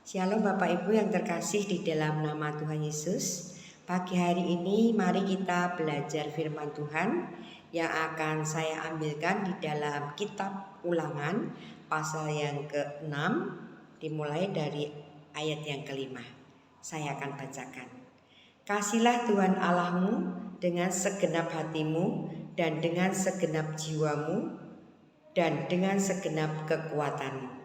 Shalom Bapak Ibu yang terkasih di dalam nama Tuhan Yesus. Pagi hari ini mari kita belajar firman Tuhan yang akan saya ambilkan di dalam kitab Ulangan pasal yang ke-6 dimulai dari ayat yang ke-5. Saya akan bacakan. Kasihlah Tuhan Allahmu dengan segenap hatimu dan dengan segenap jiwamu dan dengan segenap kekuatanmu.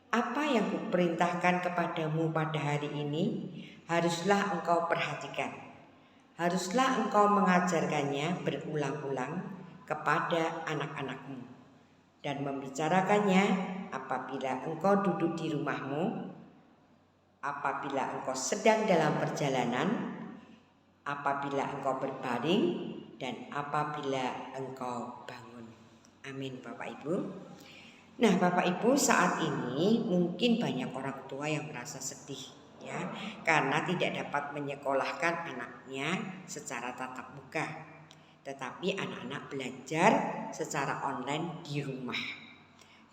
Apa yang kuperintahkan kepadamu pada hari ini haruslah engkau perhatikan. Haruslah engkau mengajarkannya berulang-ulang kepada anak-anakmu dan membicarakannya apabila engkau duduk di rumahmu, apabila engkau sedang dalam perjalanan, apabila engkau berbaring, dan apabila engkau bangun. Amin Bapak Ibu. Nah Bapak Ibu, saat ini mungkin banyak orang tua yang merasa sedih ya, karena tidak dapat menyekolahkan anaknya secara tatap muka. Tetapi anak-anak belajar secara online di rumah.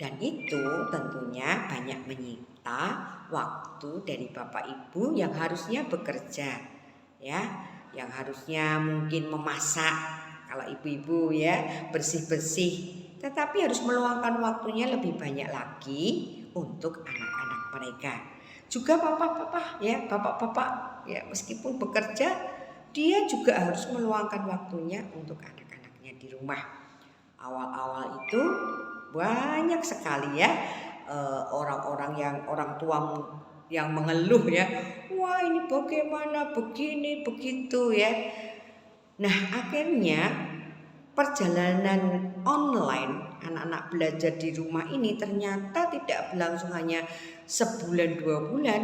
Dan itu tentunya banyak menyita waktu dari Bapak Ibu yang harusnya bekerja ya, yang harusnya mungkin memasak kalau ibu-ibu ya, bersih-bersih. Tetapi harus meluangkan waktunya lebih banyak lagi untuk anak-anak mereka. Juga bapak-bapak ya, bapak-bapak ya, meskipun bekerja, dia juga harus meluangkan waktunya untuk anak-anaknya di rumah. Awal-awal itu banyak sekali ya orang tua yang mengeluh ya, wah ini bagaimana begini begitu ya. Nah akhirnya perjalanan online anak-anak belajar di rumah ini ternyata tidak berlangsung hanya sebulan 2 bulan,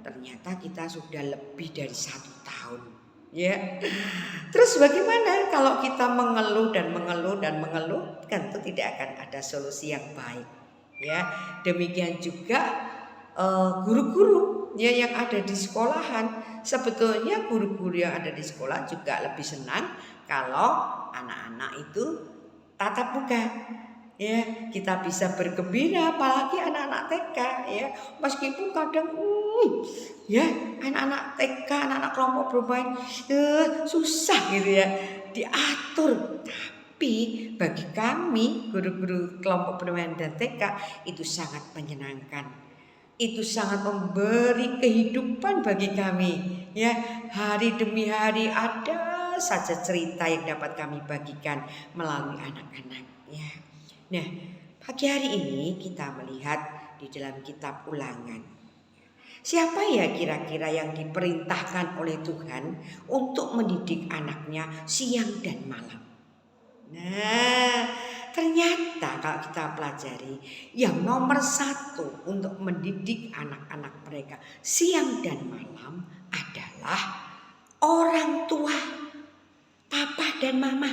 ternyata kita sudah lebih dari 1 tahun ya. Terus bagaimana kalau kita mengeluh dan mengeluh dan mengeluh, tentu tidak akan ada solusi yang baik ya. Demikian juga guru-guru ya yang ada di sekolahan. Sebetulnya guru-guru yang ada di sekolah juga lebih senang kalau anak-anak itu tatap muka ya, kita bisa bergembira, apalagi anak-anak TK ya, meskipun kadang ya anak-anak TK, anak-anak kelompok bermain susah gitu ya diatur. Tapi bagi kami guru-guru kelompok bermain dan TK itu sangat menyenangkan, itu sangat memberi kehidupan bagi kami ya. Hari demi hari ada saja cerita yang dapat kami bagikan melalui anak-anak ya. Nah pagi hari ini kita melihat di dalam kitab Ulangan, siapa ya kira-kira yang diperintahkan oleh Tuhan untuk mendidik anaknya siang dan malam. Nah ternyata kalau kita pelajari, yang nomor 1 untuk mendidik anak-anak mereka siang dan malam adalah orang tua, papa dan mama.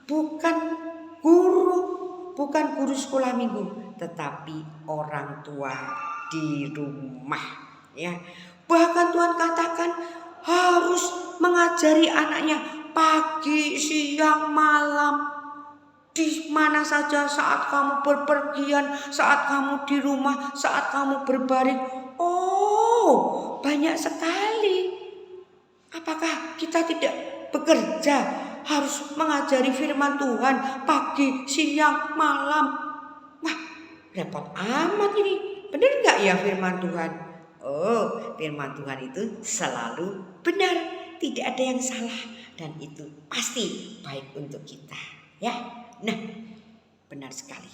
Bukan guru sekolah minggu, tetapi orang tua di rumah ya. Bahkan Tuhan katakan harus mengajari anaknya pagi, siang, malam, di mana saja, saat kamu berpergian, saat kamu di rumah, saat kamu berbaring. Oh, banyak sekali. Apakah kita tidak bekerja harus mengajari firman Tuhan pagi, siang, malam? Wah, repot amat ini. Benar nggak ya firman Tuhan? Oh, firman Tuhan itu selalu benar, tidak ada yang salah, dan itu pasti baik untuk kita ya. Nah, benar sekali.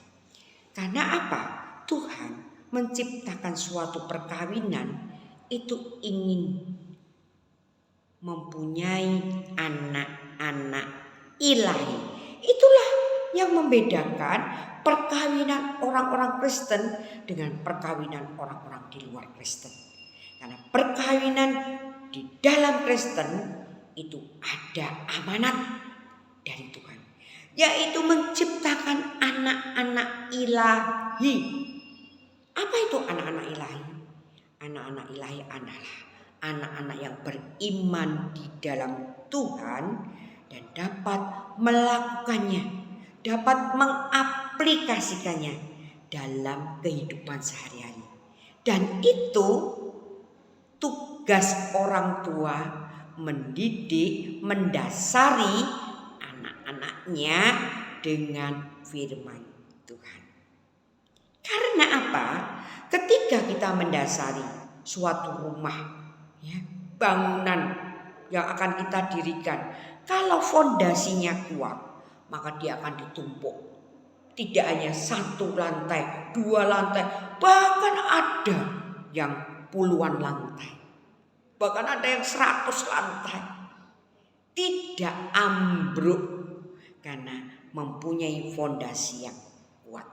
Karena apa? Tuhan menciptakan suatu perkawinan itu ingin mempunyai anak-anak ilahi. Itulah yang membedakan perkawinan orang-orang Kristen dengan perkawinan orang-orang di luar Kristen. Karena perkawinan di dalam Kristen itu ada amanat dari Tuhan, yaitu menciptakan anak-anak ilahi. Apa itu anak-anak ilahi? Anak-anak ilahi adalah anak-anak yang beriman di dalam Tuhan dan dapat melakukannya, dapat mengaplikasikannya dalam kehidupan sehari-hari. Dan itu tugas orang tua mendidik, mendasari anak-anaknya dengan firman Tuhan. Karena apa? Ketika kita mendasari suatu rumah, ya, bangunan yang akan kita dirikan, kalau fondasinya kuat, maka dia akan ditumpuk. Tidak hanya 1 lantai, 2 lantai, bahkan ada yang puluhan lantai. Bahkan ada yang 100 lantai. Tidak ambruk karena mempunyai fondasi yang kuat.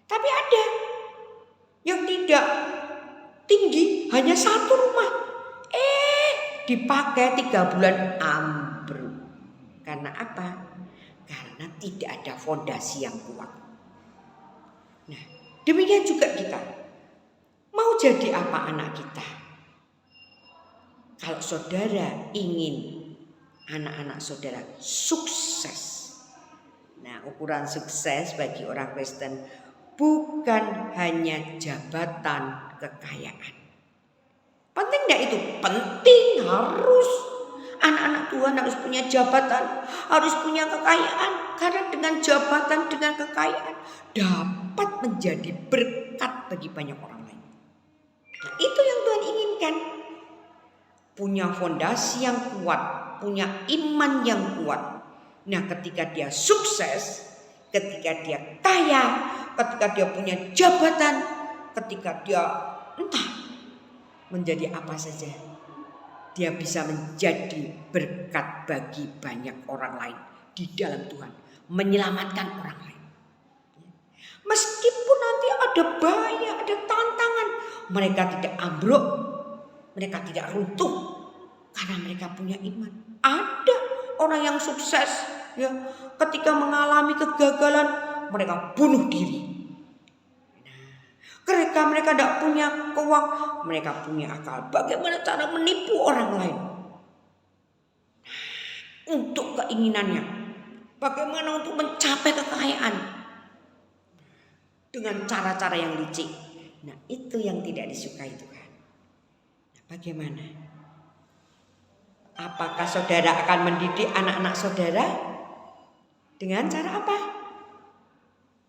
Tapi ada yang tidak tinggi, hanya 1 rumah. Dipakai 3 bulan ambruk. Karena apa? Karena tidak ada fondasi yang kuat. Nah, demikian juga kita. Mau jadi apa anak kita? Kalau saudara ingin anak-anak saudara sukses. Nah, ukuran sukses bagi orang Kristen bukan hanya jabatan, kekayaan. Penting enggak itu? Penting, harus. Anak-anak Tuhan harus punya jabatan, harus punya kekayaan. Karena dengan jabatan, dengan kekayaan dapat menjadi berkat bagi banyak orang lain. Nah, itu yang Tuhan inginkan. Punya fondasi yang kuat, punya iman yang kuat. Nah, ketika dia sukses, ketika dia kaya, ketika dia punya jabatan, ketika dia entah menjadi apa saja, dia bisa menjadi berkat bagi banyak orang lain di dalam Tuhan, menyelamatkan orang lain. Meskipun nanti ada bahaya, ada tantangan, mereka tidak ambruk, mereka tidak runtuh karena mereka punya iman. Ada orang yang sukses, ya, ketika mengalami kegagalan mereka bunuh diri. Ketika mereka tidak punya keuangan, mereka punya akal. Bagaimana cara menipu orang lain? Untuk keinginannya. Bagaimana untuk mencapai kekayaan? Dengan cara-cara yang licik. Nah, itu yang tidak disukai Tuhan. Nah, bagaimana? Apakah saudara akan mendidik anak-anak saudara? Dengan cara apa?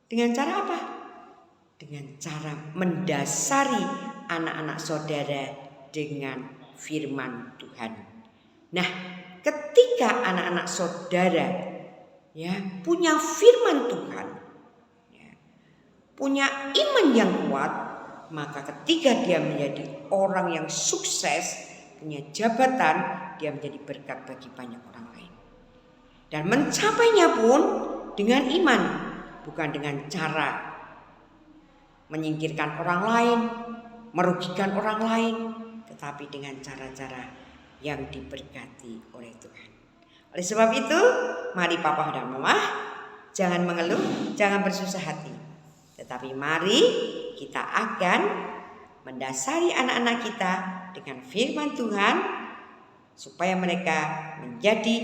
Dengan cara apa? Dengan cara mendasari anak-anak saudara dengan firman Tuhan. Nah, ketika anak-anak saudara, ya, punya firman Tuhan, ya, punya iman yang kuat, maka ketika dia menjadi orang yang sukses, punya jabatan, dia menjadi berkat bagi banyak orang lain. Dan mencapainya pun dengan iman, bukan dengan cara menyingkirkan orang lain, merugikan orang lain, tetapi dengan cara-cara yang diberkati oleh Tuhan. Oleh sebab itu, mari Papa dan Mama, jangan mengeluh, jangan bersusah hati. Tetapi mari kita akan mendasari anak-anak kita dengan firman Tuhan, supaya mereka menjadi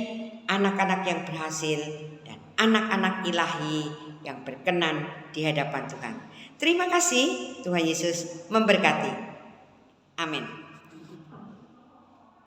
anak-anak yang berhasil dan anak-anak ilahi yang berkenan di hadapan Tuhan. Terima kasih, Tuhan Yesus memberkati. Amin.